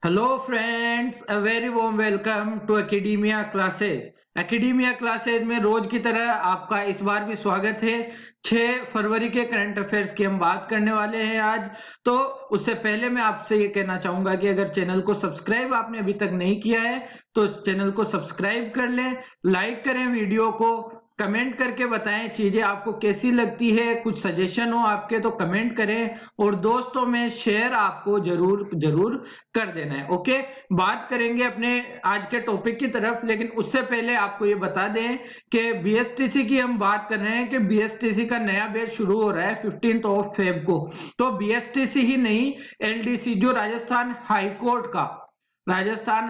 Hello friends, a very warm welcome to academia classes. Academia classes में रोज की तरह आपका इस बार भी स्वागत है। 6 फरवरी के करंट अफेयर्स की हम बात करने वाले हैं आज। तो उससे पहले मैं आपसे ये कहना चाहूंगा कि अगर चैनल को सब्सक्राइब आपने अभी तक नहीं किया है तो चैनल को सब्सक्राइब कर लें, लाइक करें वीडियो को, कमेंट करके बताएं चीजें आपको कैसी लगती है, कुछ सजेशन हो आपके तो कमेंट करें और दोस्तों में शेयर आपको जरूर जरूर कर देना है। ओके, बात करेंगे अपने आज के टॉपिक की तरफ, लेकिन उससे पहले आपको ये बता दें कि बीएसटीसी की हम बात कर रहे हैं कि बीएसटीसी का नया बैच शुरू हो रहा है 15 ऑफ फेब को। तो बीएसटीसी ही नहीं, एलडीसी जो राजस्थान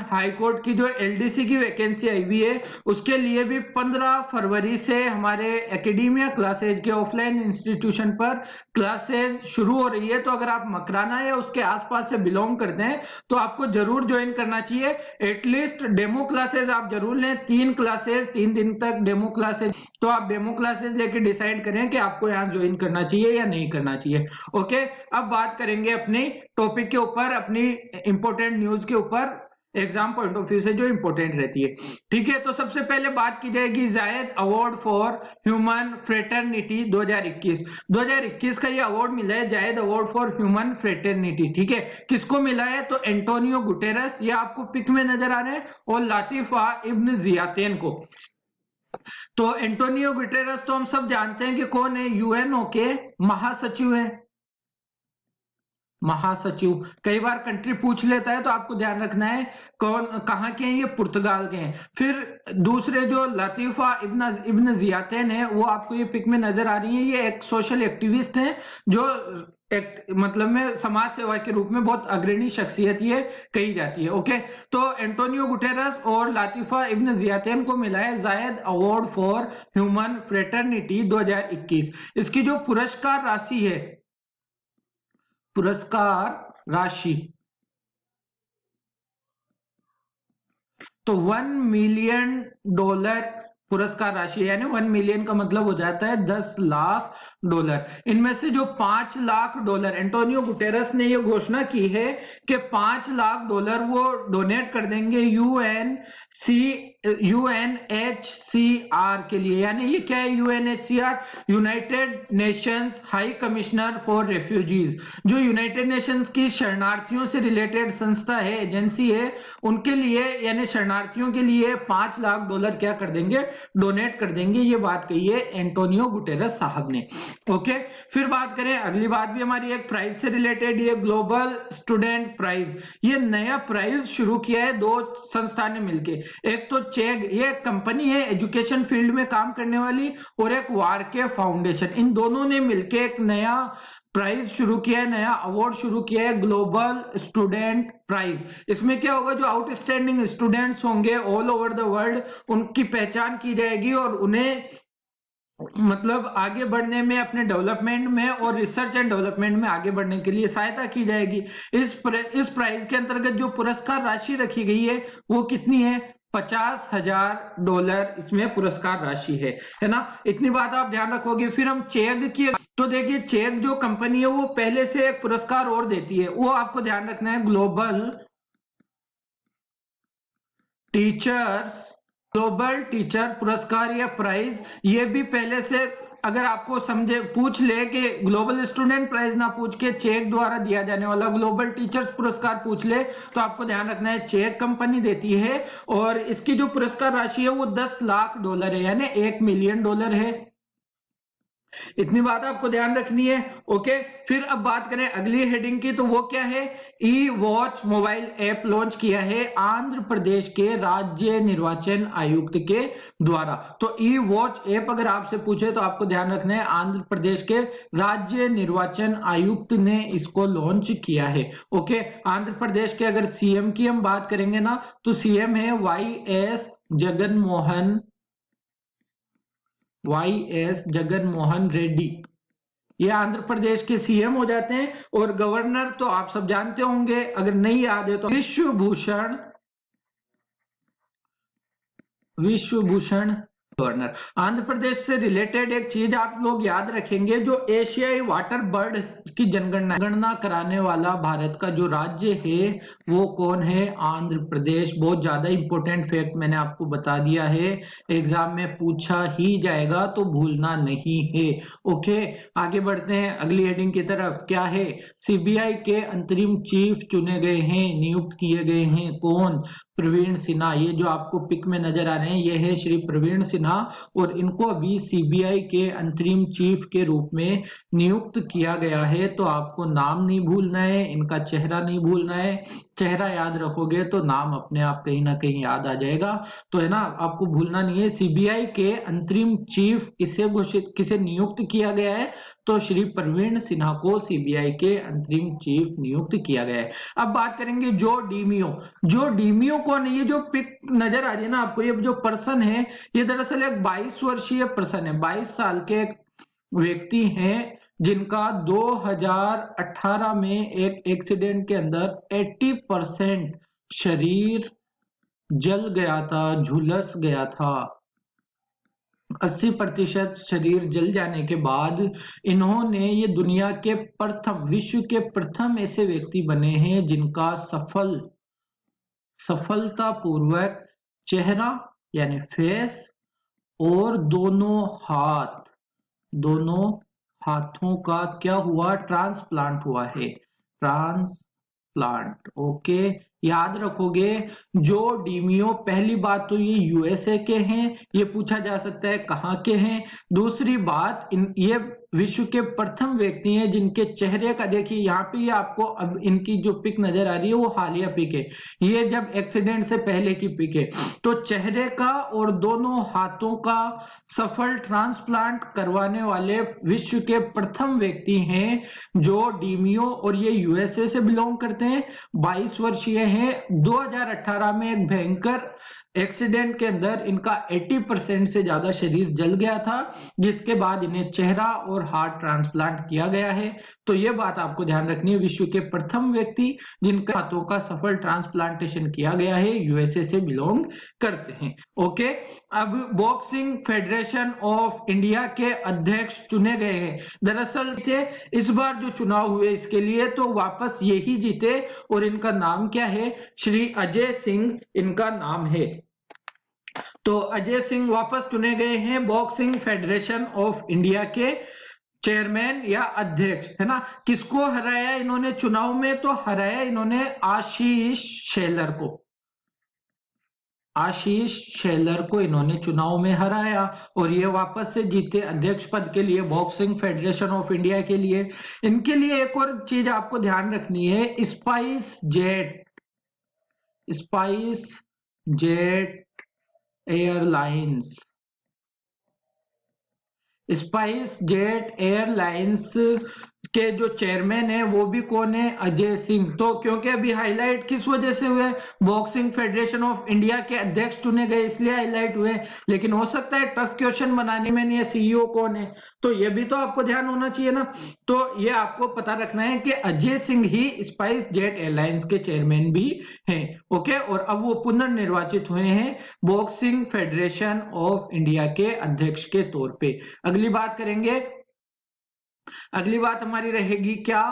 हाई कोर्ट की जो एलडीसी की वैकेंसी आई हुई है उसके लिए भी 15 फरवरी से हमारे एकेडेमिया क्लासेज के ऑफलाइन इंस्टीट्यूशन पर क्लासेज शुरू हो रही है। तो अगर आप मकराना या उसके आसपास से बिलोंग करते हैं तो आपको जरूर ज्वाइन करना चाहिए। एटलीस्ट डेमो क्लासेज आप जरूर लें, 3 क्लासेज 3 दिन तक डेमो क्लासेज। तो आप डेमो क्लासेज लेके डिसाइड करें कि आपको यहाँ ज्वाइन करना चाहिए या नहीं करना चाहिए। ओके, अब बात करेंगे अपने टॉपिक के ऊपर, अपनी इंपॉर्टेंट न्यूज के ऊपर, एग्जाम पॉइंट ऑफ व्यू से जो इंपॉर्टेंट रहती है। ठीक है, तो सबसे पहले बात की जाएगी जायद अवार्ड फॉर ह्यूमन फ्रेटर्निटी 2021। 2021 का ये अवार्ड मिला है, जायद अवार्ड फॉर ह्यूमन फ्रेटर्निटी। ठीक है, किसको मिला है? तो एंटोनियो गुटेरस, ये आपको पिक में नजर आ रहे हैं, और लातिफा इब्न जियातेन को। तो एंटोनियो गुटेरस तो हम सब जानते हैं कि कौन है, यूएनओ के महासचिव है। महासचिव कई बार कंट्री पूछ लेता है तो आपको ध्यान रखना है कौन कहाँ के हैं, ये पुर्तगाल के हैं। फिर दूसरे जो लतीफा इब्न जियातेन है वो आपको ये पिक में नजर आ रही है, ये एक सोशल एक्टिविस्ट हैं जो मतलब में समाज सेवा के रूप में बहुत अग्रणी शख्सियत ये कही जाती है। ओके, तो एंटोनियो गुटेरस और लातिफा इब्न जियातेन को मिला है जायद अवार्ड फॉर ह्यूमन फ्रेटर्निटी 2021। इसकी जो पुरस्कार राशि है, पुरस्कार राशि तो $1 मिलियन पुरस्कार राशि, यानी 1 मिलियन का मतलब हो जाता है $10 लाख। इनमें से जो $5 लाख एंटोनियो गुटेरस ने ये घोषणा की है कि $5 लाख वो डोनेट कर देंगे यूएनएचसीआर के लिए। यानी ये क्या है UNHCR? United Nations high commissioner for refugees, जो यूनाइटेड नेशंस की शरणार्थियों से रिलेटेड संस्था है, एजेंसी है, उनके लिए यानी शरणार्थियों के लिए $5 लाख क्या कर देंगे? डोनेट कर देंगे। ये बात कही है एंटोनियो गुटेरस साहब ने। ओके, फिर बात करें, अगली बात भी हमारी एक प्राइज से रिलेटेड, ये ग्लोबल स्टूडेंट प्राइज, ये नया प्राइज शुरू किया है 2 संस्था ने मिलकर। एक तो चेग, ये कंपनी है एजुकेशन फील्ड में काम करने वाली, और एक वारके फाउंडेशन, इन दोनों ने मिलकर एक नया प्राइज शुरू किया है, नया अवार्ड शुरू किया है, ग्लोबल स्टूडेंट प्राइज। इसमें क्या होगा, जो आउटस्टैंडिंग स्टूडेंट्स होंगे ऑल ओवर द वर्ल्ड, उनकी पहचान की जाएगी और उन्हें मतलब आगे बढ़ने में, अपने डेवलपमेंट में और रिसर्च एंड डेवलपमेंट में आगे बढ़ने के लिए सहायता की जाएगी। इस प्राइज के अंतर्गत जो पुरस्कार राशि रखी गई है वो कितनी है? $50,000 इसमें पुरस्कार राशि है ना। इतनी बात आप ध्यान रखोगे। फिर हम चेग की, तो देखिए चेग जो कंपनी है वो पहले से एक पुरस्कार और देती है, वो आपको ध्यान रखना है, ग्लोबल टीचर पुरस्कार या प्राइज। ये भी पहले से, अगर आपको समझे पूछ ले कि ग्लोबल स्टूडेंट प्राइज ना पूछ के चेक द्वारा दिया जाने वाला ग्लोबल टीचर्स पुरस्कार पूछ ले, तो आपको ध्यान रखना है चेक कंपनी देती है, और इसकी जो पुरस्कार राशि है वो $10 लाख है, यानी $1 मिलियन है। इतनी बात आपको ध्यान रखनी है। ओके, फिर अब बात करें अगली हेडिंग की, तो वो क्या है? ई वॉच मोबाइल ऐप लॉन्च किया है आंध्र प्रदेश के राज्य निर्वाचन आयुक्त के द्वारा। तो ई वॉच ऐप अगर आपसे पूछे तो आपको ध्यान रखना है आंध्र प्रदेश के राज्य निर्वाचन आयुक्त ने इसको लॉन्च किया है। ओके, आंध्र प्रदेश के अगर सीएम की हम बात करेंगे ना, तो सीएम है वाई एस जगन मोहन रेड्डी, ये आंध्र प्रदेश के सीएम हो जाते हैं। और गवर्नर तो आप सब जानते होंगे, अगर नहीं याद है तो विश्व भूषण गवर्नर। आंध्र प्रदेश से रिलेटेड एक चीज आप लोग याद रखेंगे, जो एशियाई वाटर बर्ड की जनगणना कराने वाला भारत का जो राज्य है वो कौन है? आंध्र प्रदेश। बहुत ज्यादा इंपॉर्टेंट फैक्ट मैंने आपको बता दिया है, एग्जाम में पूछा ही जाएगा तो भूलना नहीं है। ओके, आगे बढ़ते हैं अगली हेडिंग की तरफ। क्या है? सीबीआई के अंतरिम चीफ चुने गए हैं, नियुक्त किए गए हैं। कौन? प्रवीण सिन्हा। ये जो आपको पिक में नजर आ रहे हैं ये है श्री प्रवीण सिन्हा, और इनको अभी सीबीआई के अंतरिम चीफ के रूप में नियुक्त किया गया है। तो आपको नाम नहीं भूलना है, इनका चेहरा नहीं भूलना है। चेहरा याद रखोगे तो नाम अपने आप कहीं ना कहीं याद आ जाएगा। तो है ना, आपको भूलना नहीं है। सीबीआई के अंतरिम चीफ किसे नियुक्त किया गया है? तो श्री प्रवीण सिन्हा को सीबीआई के अंतरिम चीफ नियुक्त किया गया है। अब बात करेंगे जो डीमियो कौन है? ये जो पिक नजर आ रही है ना आपको, ये जो पर्सन है ये दरअसल एक 22 वर्षीय पर्सन है, 22 साल के एक व्यक्ति हैं जिनका 2018 में एक एक्सीडेंट के अंदर 80% शरीर जल गया था, झुलस गया था। 80% शरीर जल जाने के बाद इन्होंने ये दुनिया के विश्व के प्रथम ऐसे व्यक्ति बने हैं जिनका सफलतापूर्वक चेहरा यानी फेस और दोनों हाथों का क्या हुआ? ट्रांसप्लांट हुआ है। ट्रांसप्लांट। ओके, याद रखोगे जो डीमियो, पहली बात तो ये यूएसए के हैं, ये पूछा जा सकता है कहाँ के हैं। दूसरी बात, ये विश्व के प्रथम व्यक्ति हैं जिनके चेहरे का, देखिए यहाँ पे ये आपको अब इनकी जो पिक नजर आ रही है वो हालिया पिक है, ये जब एक्सीडेंट से पहले की पिक है। तो चेहरे का और दोनों हाथों का सफल ट्रांसप्लांट करवाने वाले विश्व के प्रथम व्यक्ति हैं जो डीमियो, और ये यूएसए से बिलोंग करते हैं। 22 वर्षीय हैं। 2018 में एक भयंकर एक्सीडेंट के अंदर इनका 80% से ज्यादा शरीर जल गया था, जिसके बाद इन्हें चेहरा और हार्ट ट्रांसप्लांट किया गया है। तो ये बात आपको ध्यान रखनी है, विश्व के प्रथम व्यक्ति जिनका हाथों का सफल ट्रांसप्लांटेशन किया गया है यूएसए से बिलोंग करते हैं। ओके, अब बॉक्सिंग फेडरेशन ऑफ इंडिया के अध्यक्ष चुने गए हैं। दरअसल थे इस बार जो चुनाव हुए इसके लिए तो वापस यही जीते, और इनका नाम क्या है? श्री अजय सिंह इनका नाम है। तो अजय सिंह वापस चुने गए हैं बॉक्सिंग फेडरेशन ऑफ इंडिया के चेयरमैन या अध्यक्ष, है ना। किसको हराया इन्होंने चुनाव में? तो हराया इन्होंने आशीष शेलर को इन्होंने चुनाव में हराया, और ये वापस से जीते अध्यक्ष पद के लिए बॉक्सिंग फेडरेशन ऑफ इंडिया के लिए। इनके लिए एक और चीज आपको ध्यान रखनी है, spice jet airlines. Spice jet airlines के जो चेयरमैन है वो भी कौन है? अजय सिंह। तो क्योंकि अभी हाईलाइट किस वजह से हुए? बॉक्सिंग फेडरेशन ऑफ इंडिया के अध्यक्ष चुने गए इसलिए हाईलाइट हुए, लेकिन हो सकता है टफ क्वेश्चन बनाने में नहीं, सीईओ कौन है, तो ये भी तो आपको ध्यान होना चाहिए ना। तो ये आपको पता रखना है कि अजय सिंह ही स्पाइस जेट एयरलाइंस के चेयरमैन भी हैं। ओके, और अब वो पुनर्निर्वाचित हुए हैं बॉक्सिंग फेडरेशन ऑफ इंडिया के अध्यक्ष के तौर पे। अगली बात करेंगे, अगली बात हमारी रहेगी क्या?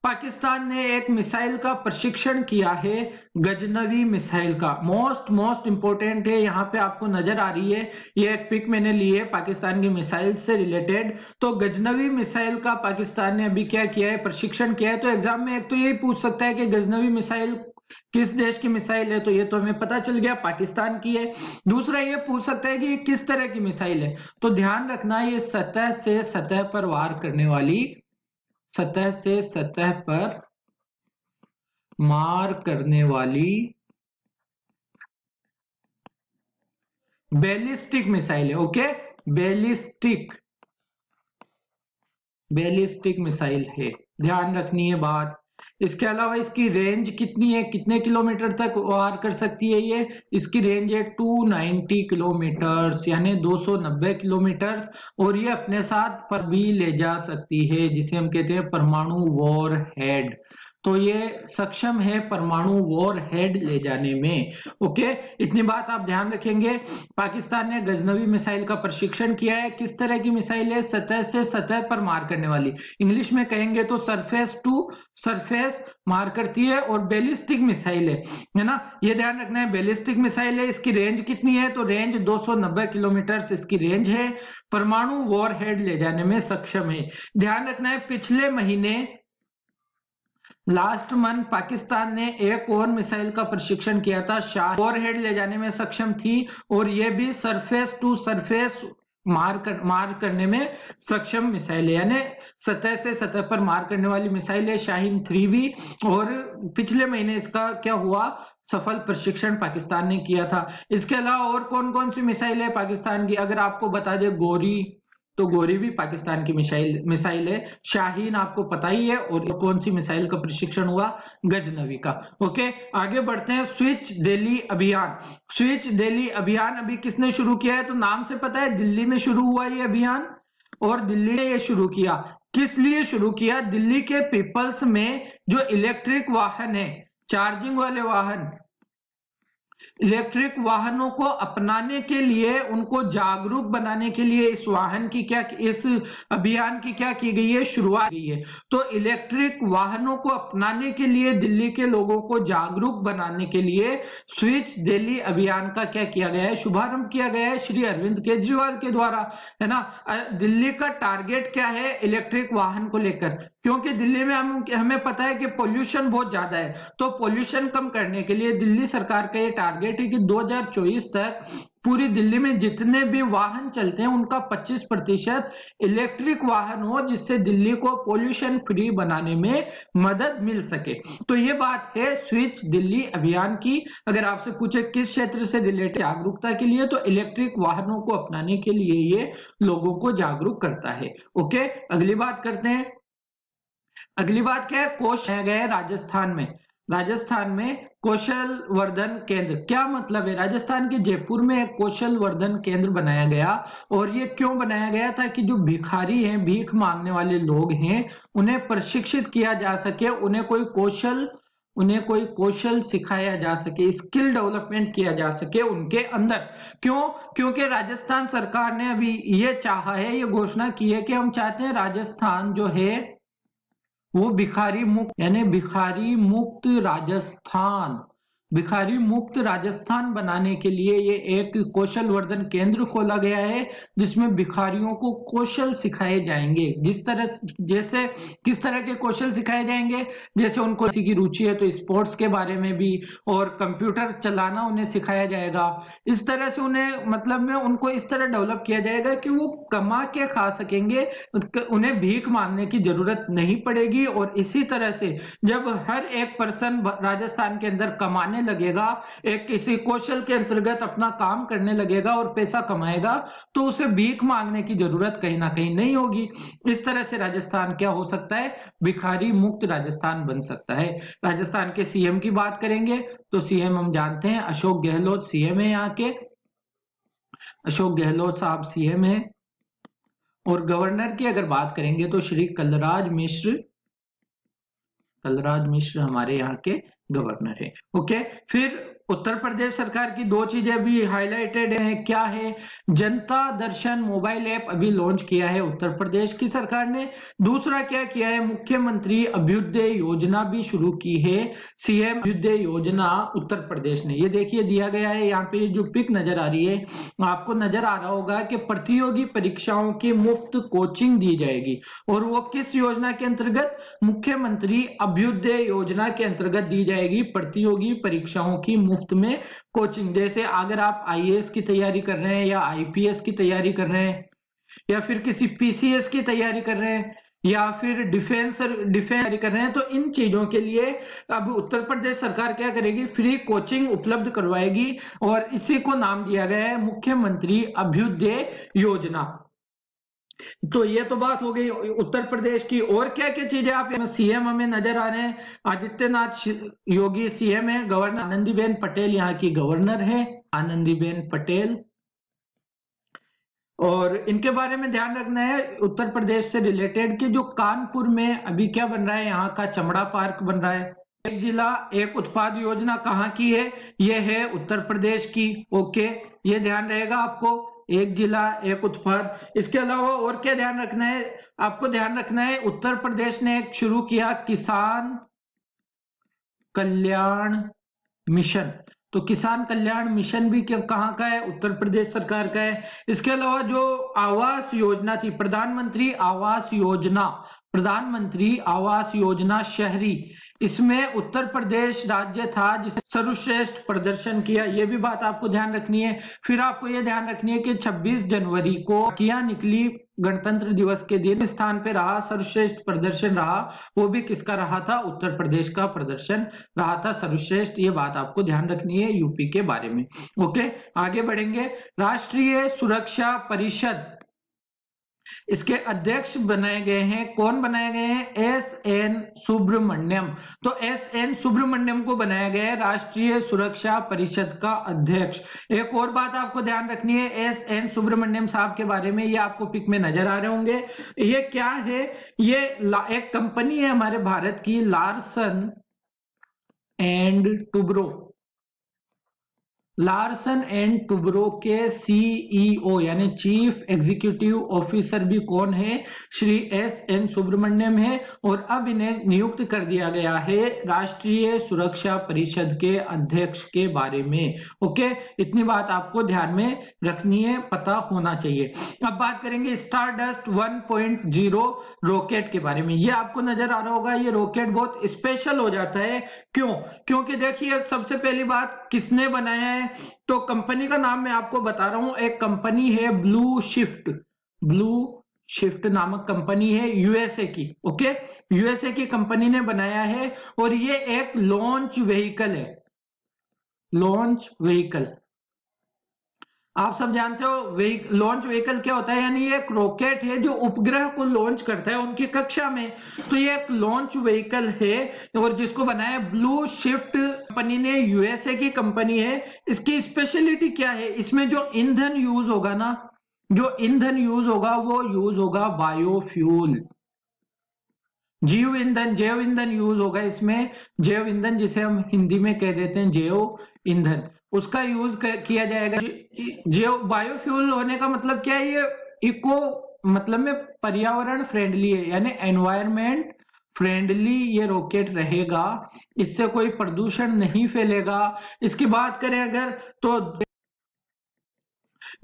पाकिस्तान ने एक मिसाइल का प्रशिक्षण किया है, गजनवी मिसाइल का। मोस्ट इंपोर्टेंट है, यहाँ पे आपको नजर आ रही है, ये एक पिक मैंने ली है पाकिस्तान की मिसाइल से रिलेटेड। तो गजनवी मिसाइल का पाकिस्तान ने अभी क्या किया है? प्रशिक्षण किया है। तो एग्जाम में एक तो यही पूछ सकता है कि गजनवी मिसाइल किस देश की मिसाइल है, तो ये तो हमें पता चल गया पाकिस्तान की है। दूसरा ये पूछ सकता है कि ये किस तरह की मिसाइल है, तो ध्यान रखना ये सतह से सतह पर वार करने वाली, सतह से सतह पर मार करने वाली बैलिस्टिक मिसाइल है। ओके, बैलिस्टिक मिसाइल है, ध्यान रखनी है बात। इसके अलावा इसकी रेंज कितनी है, कितने किलोमीटर तक वार कर सकती है ये? इसकी रेंज है 290 किलोमीटर यानी 290 किलोमीटर, और ये अपने साथ पर भी ले जा सकती है, जिसे हम कहते हैं परमाणु वॉर हेड। तो ये सक्षम है परमाणु वॉर हेड ले जाने में। ओके, इतनी बात आप ध्यान रखेंगे। पाकिस्तान ने गजनवी मिसाइल का प्रशिक्षण किया है। किस तरह की मिसाइल है? सतह से सतह पर मार करने वाली, इंग्लिश में कहेंगे तो सरफेस टू सरफेस मार करती है, और बैलिस्टिक मिसाइल है ना, ये ध्यान रखना है। बैलिस्टिक मिसाइल है, इसकी रेंज कितनी है? तो रेंज 290 किलोमीटर इसकी रेंज है। परमाणु वॉर हेड ले जाने में सक्षम है। ध्यान रखना है, पिछले महीने लास्ट मंथ पाकिस्तान ने एक और मिसाइल का प्रशिक्षण किया था, शाह वॉर हेड ले जाने में सक्षम थी, और यह भी सरफेस टू सरफेस मार करने में सक्षम मिसाइल है, यानी सतह से सतह पर मार करने वाली मिसाइल है शाहीन 3 भी। और पिछले महीने इसका क्या हुआ? सफल प्रशिक्षण पाकिस्तान ने किया था। इसके अलावा और कौन कौन सी मिसाइल है पाकिस्तान की? अगर आपको बता दे गोरी, तो गोरी भी पाकिस्तान की मिसाइल है। शाहीन आपको पता ही है। और कौन सी मिसाइल का प्रशिक्षण हुआ? गजनवी का। ओके, आगे बढ़ते हैं। स्विच दिल्ली अभियान। स्विच दिल्ली अभियान अभी किसने शुरू किया है? तो नाम से पता है, दिल्ली में शुरू हुआ ये अभियान, और दिल्ली ने ये शुरू किया। किस लिए शुरू किया? दिल्ली के पीपल्स में जो इलेक्ट्रिक वाहन है, चार्जिंग वाले वाहन, इलेक्ट्रिक वाहनों को अपनाने के लिए, उनको जागरूक बनाने के लिए इस अभियान की क्या की गई है? शुरुआत की गई है। तो इलेक्ट्रिक वाहनों को अपनाने के लिए, दिल्ली के लोगों को जागरूक बनाने के लिए स्विच दिल्ली अभियान का क्या किया गया है? शुभारंभ किया गया है श्री अरविंद केजरीवाल के द्वारा, है ना। दिल्ली का टारगेट क्या है इलेक्ट्रिक वाहन को लेकर? क्योंकि दिल्ली में हमें पता है कि पोल्यूशन बहुत ज्यादा है, तो पोल्यूशन कम करने के लिए दिल्ली सरकार का ये टारगेट है कि 2024 तक पूरी दिल्ली में जितने भी वाहन चलते हैं उनका 25% इलेक्ट्रिक वाहन हो, जिससे दिल्ली को पोल्यूशन फ्री बनाने में मदद मिल सके। तो ये बात है स्विच दिल्ली अभियान की। अगर आपसे पूछे किस क्षेत्र से रिलेटेड, जागरूकता के लिए, तो इलेक्ट्रिक वाहनों को अपनाने के लिए ये लोगों को जागरूक करता है। ओके, अगली बात करते हैं। अगली बात क्या है? कोष बनाया गया है राजस्थान में। राजस्थान में कौशल वर्धन केंद्र, क्या मतलब है? राजस्थान के जयपुर में एक कौशल वर्धन केंद्र बनाया गया। और ये क्यों बनाया गया था? कि जो भिखारी हैं, भीख मांगने वाले लोग हैं, उन्हें प्रशिक्षित किया जा सके, उन्हें कोई कौशल सिखाया जा सके, स्किल डेवलपमेंट किया जा सके उनके अंदर। क्यों? क्योंकि राजस्थान सरकार ने अभी ये चाहा है, ये घोषणा की है कि हम चाहते हैं राजस्थान जो है वो भिखारी मुक्त, यानी भिखारी मुक्त राजस्थान बनाने के लिए ये एक कौशल वर्धन केंद्र खोला गया है, जिसमें भिखारियों को कौशल सिखाए जाएंगे। जैसे किस तरह के कौशल सिखाए जाएंगे? जैसे उनको किसी की रुचि है तो स्पोर्ट्स के बारे में भी, और कंप्यूटर चलाना उन्हें सिखाया जाएगा। इस तरह से उन्हें, मतलब में उनको इस तरह डेवलप किया जाएगा कि वो कमा के खा सकेंगे, उन्हें भीख मांगने की जरूरत नहीं पड़ेगी। और इसी तरह से जब हर एक पर्सन राजस्थान के अंदर कमाने लगेगा, एक किसी कौशल के अंतर्गत अपना काम करने लगेगा और पैसा कमाएगा, तो उसे भीख मांगने की जरूरत कहीं ना कहीं नहीं होगी। इस तरह से राजस्थान क्या हो सकता है? भिखारी मुक्त राजस्थान बन सकता है। राजस्थान के सीएम की बात करेंगे तो सीएम हम जानते हैं अशोक गहलोत सीएम है यहाँ के। अशोक गहलोत साहब सीएम है। और गवर्नर की अगर बात करेंगे तो श्री कलराज मिश्र हमारे यहाँ के गवर्नर है। ओके, फिर उत्तर प्रदेश सरकार की दो चीजें भी हाईलाइटेड हैं। क्या है? जनता दर्शन मोबाइल ऐप अभी लॉन्च किया है उत्तर प्रदेश की सरकार ने। दूसरा क्या किया है? मुख्यमंत्री अभ्युदय योजना भी शुरू की है, सीएम अभ्युदय योजना उत्तर प्रदेश ने। ये देखिए दिया गया है यहाँ पे, जो पिक नजर आ रही है, आपको नजर आ रहा होगा कि प्रतियोगी परीक्षाओं की मुफ्त कोचिंग दी जाएगी। और वो किस योजना के अंतर्गत? मुख्यमंत्री अभ्युदय योजना के अंतर्गत दी जाएगी प्रतियोगी परीक्षाओं की मुफ्त में कोचिंग। जैसे अगर आप आईएएस की तैयारी कर रहे हैं, या आईपीएस की तैयारी कर रहे हैं, या फिर किसी पीसीएस की तैयारी कर रहे हैं, या फिर डिफेंस तैयारी कर रहे हैं, तो इन चीजों के लिए अब उत्तर प्रदेश सरकार क्या करेगी? फ्री कोचिंग उपलब्ध करवाएगी। और इसी को नाम दिया गया है मुख्यमंत्री अभ्युदय योजना। तो ये तो बात हो गई उत्तर प्रदेश की। और क्या क्या चीजें आप सीएम हमें नजर आ रहे हैं? आदित्यनाथ योगी सीएम है, गवर्नर आनंदीबेन पटेल यहाँ की गवर्नर है, आनंदीबेन पटेल। और इनके बारे में ध्यान रखना है उत्तर प्रदेश से रिलेटेड कि जो कानपुर में अभी क्या बन रहा है, यहाँ का चमड़ा पार्क बन रहा है। एक जिला एक उत्पाद योजना कहाँ की है, ये है उत्तर प्रदेश की। ओके, ये ध्यान रहेगा आपको, एक जिला एक उत्पाद। इसके अलावा और क्या ध्यान रखना है आपको, ध्यान रखना है उत्तर प्रदेश ने एक शुरू किया किसान कल्याण मिशन। तो किसान कल्याण मिशन भी कहाँ का है, उत्तर प्रदेश सरकार का है। इसके अलावा जो आवास योजना थी, प्रधानमंत्री आवास योजना शहरी, इसमें उत्तर प्रदेश राज्य था जिसने सर्वश्रेष्ठ प्रदर्शन किया। ये भी बात आपको ध्यान रखनी है। फिर आपको ये ध्यान रखनी है कि 26 जनवरी को किया निकली गणतंत्र दिवस के दिन स्थान पे रहा, सर्वश्रेष्ठ प्रदर्शन रहा, वो भी किसका रहा था, उत्तर प्रदेश का प्रदर्शन रहा था सर्वश्रेष्ठ। ये बात आपको ध्यान रखनी है यूपी के बारे में। ओके, आगे बढ़ेंगे। राष्ट्रीय सुरक्षा परिषद, इसके अध्यक्ष बनाए गए हैं, कौन बनाए गए हैं, एस.एन. सुब्रमण्यम। तो एस.एन. सुब्रमण्यम को बनाया गया है राष्ट्रीय सुरक्षा परिषद का अध्यक्ष। एक और बात आपको ध्यान रखनी है एस.एन. सुब्रमण्यम साहब के बारे में, ये आपको पिक में नजर आ रहे होंगे। ये क्या है, ये एक कंपनी है हमारे भारत की, Larsen and Toubro. Larsen and Toubro के सीईओ यानी चीफ एग्जीक्यूटिव ऑफिसर भी कौन है, श्री एस.एन. सुब्रमण्यम है। और अब इन्हें नियुक्त कर दिया गया है राष्ट्रीय सुरक्षा परिषद के अध्यक्ष के बारे में। ओके, इतनी बात आपको ध्यान में रखनी है, पता होना चाहिए। अब बात करेंगे स्टारडस्ट 1.0 रॉकेट के बारे में। ये आपको नजर आ रहा होगा, ये रॉकेट बहुत स्पेशल हो जाता है। क्यों, क्योंकि देखिए सबसे पहली बात किसने बनाया है, तो कंपनी का नाम मैं आपको बता रहा हूं, एक कंपनी है ब्लू शिफ्ट नामक कंपनी है यूएसए की। ओके, यूएसए की कंपनी ने बनाया है और ये एक लॉन्च व्हीकल है। लॉन्च व्हीकल आप सब जानते हो, लॉन्च व्हीकल क्या होता है, यानी ये एक रॉकेट है जो उपग्रह को लॉन्च करता है उनकी कक्षा में। तो ये एक लॉन्च व्हीकल है और जिसको बनाया ब्लू शिफ्ट कंपनी ने, यूएसए की कंपनी है। इसकी स्पेशलिटी क्या है, इसमें जो ईंधन यूज होगा ना, जो ईंधन यूज होगा वो यूज होगा बायोफ्यूल, जैव ईंधन यूज होगा इसमें। जैव ईंधन जिसे हम हिंदी में कह देते हैं जैव ईंधन, उसका यूज किया जाएगा। जैव बायोफ्यूल होने का मतलब क्या है, ये इको मतलब में पर्यावरण फ्रेंडली है, यानी एनवायरमेंट फ्रेंडली ये रॉकेट रहेगा, इससे कोई प्रदूषण नहीं फैलेगा। इसकी बात करें अगर तो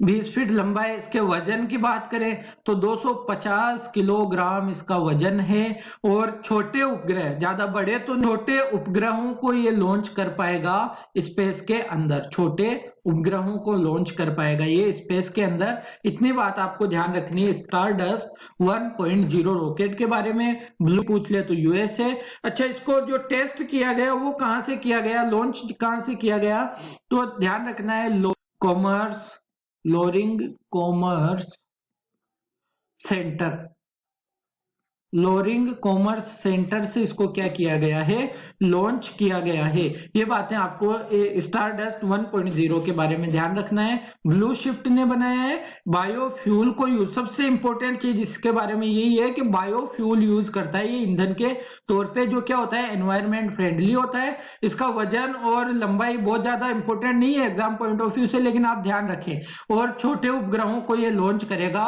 20 फीट लंबा है। इसके वजन की बात करें तो 250 किलोग्राम इसका वजन है। और छोटे उपग्रह, ज्यादा बड़े तो छोटे उपग्रहों को ये लॉन्च कर पाएगा स्पेस के अंदर, छोटे उपग्रहों को लॉन्च कर पाएगा ये स्पेस के अंदर। इतनी बात आपको ध्यान रखनी है स्टारडस्ट 1.0 रॉकेट के बारे में। ब्लू पूछ ले तो यूएसए। अच्छा, इसको जो टेस्ट किया गया वो कहां से किया गया, लॉन्च कहां से किया गया, तो ध्यान रखना है Tshering commerce centre, Tshering commerce centre से इसको क्या किया गया है, लॉन्च किया गया है। ये बातें आपको स्टारडस्ट 1.0 के बारे में ध्यान रखना है। ब्लू शिफ्ट ने बनाया है, बायोफ्यूल को यूज, सबसे इंपॉर्टेंट चीज इसके बारे में यही है कि बायोफ्यूल यूज करता है ये ईंधन के तौर पे, जो क्या होता है एनवायरमेंट फ्रेंडली होता है। इसका वजन और लंबाई बहुत ज्यादा इंपॉर्टेंट नहीं है एग्जाम पॉइंट ऑफ व्यू से, लेकिन आप ध्यान रखें। और छोटे उपग्रहों को ये लॉन्च करेगा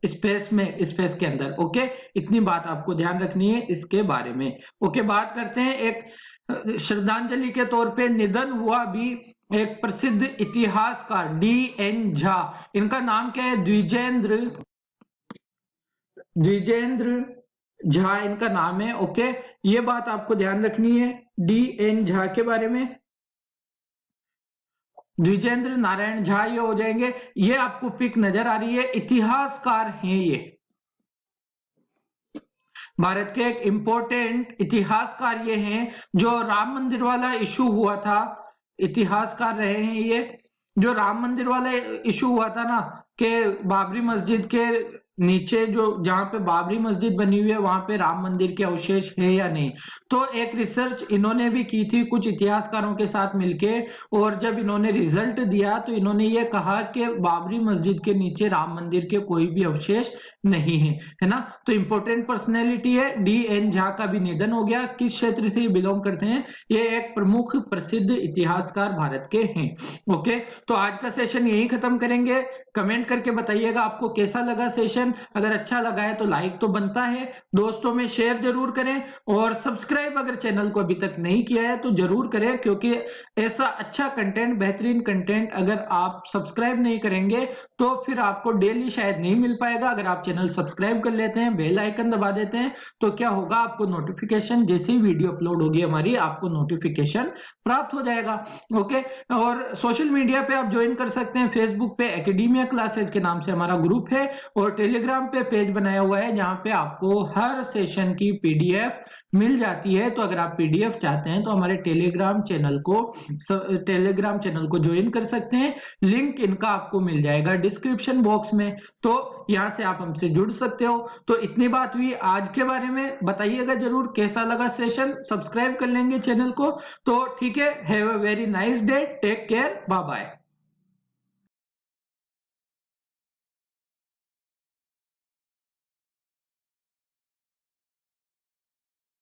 स्पेस में, स्पेस के अंदर। ओके, इतनी बात आपको ध्यान रखनी है इसके बारे में। ओके, बात करते हैं एक श्रद्धांजलि के तौर पे निधन हुआ भी एक प्रसिद्ध इतिहासकार D.N. झा। इनका नाम क्या है, द्विजेंद्र झा इनका नाम है। ओके, ये बात आपको ध्यान रखनी है D.N. झा के बारे में। द्विजेंद्र नारायण झा ये हो जाएंगे। ये आपको पिक नजर आ रही है, इतिहासकार हैं ये, भारत के एक इंपॉर्टेंट इतिहासकार ये हैं। जो राम मंदिर वाला इशू हुआ था, इतिहासकार रहे हैं ये। जो राम मंदिर वाला इशू हुआ था ना, कि बाबरी मस्जिद के नीचे जो जहाँ पे बाबरी मस्जिद बनी हुई है वहां पे राम मंदिर के अवशेष है या नहीं। तो एक रिसर्च इन्होंने भी की थी कुछ इतिहासकारों के साथ मिलके, और जब इन्होंने रिजल्ट दिया तो इन्होंने ये कहा कि बाबरी मस्जिद के नीचे राम मंदिर के कोई भी अवशेष नहीं है, है ना। तो इंपॉर्टेंट पर्सनैलिटी है। D.N. झा का भी निधन हो गया। किस क्षेत्र से बिलोंग करते हैं? ये एक प्रमुख प्रसिद्ध इतिहासकार भारत के हैं। ओके, तो आज का सेशन यही खत्म करेंगे। कमेंट करके बताइएगा आपको कैसा लगा सेशन। अगर अच्छा लगा है तो लाइक तो बनता है, दोस्तों में शेयर जरूर करें, और सब्सक्राइब अगर चैनल को अभी तक नहीं किया है तो जरूर करें, क्योंकि ऐसा अच्छा कंटेंट, बेहतरीन कंटेंट अगर आप सब्सक्राइब नहीं करेंगे तो फिर आपको डेली शायद नहीं मिल पाएगा। अगर आप चैनल सब्सक्राइब कर लेते हैं, बेल आइकन दबा देते हैं, तो क्या होगा, आपको नोटिफिकेशन जैसे ही वीडियो अपलोड होगी हमारी, आपको नोटिफिकेशन प्राप्त हो जाएगा। ओके, और सोशल मीडिया पे आप ज्वाइन कर सकते हैं। फेसबुक पे एकेडमिया क्लासेज के नाम से हमारा ग्रुप है, और टेलीग्राम पे पेज बनाया हुआ है जहां पे आपको हर सेशन की पीडीएफ मिल जाती है। तो अगर आप पीडीएफ चाहते हैं तो हमारे टेलीग्राम चैनल को ज्वाइन कर सकते हैं। लिंक इनका आपको मिल जाएगा डिस्क्रिप्शन बॉक्स में, तो यहां से आप हमसे जुड़ सकते हो। तो इतनी बात हुई आज के बारे में। बताइएगा जरूर कैसा लगा सेशन, सब्सक्राइब कर लेंगे चैनल को। तो ठीक है, have a very nice day, take care, bye bye.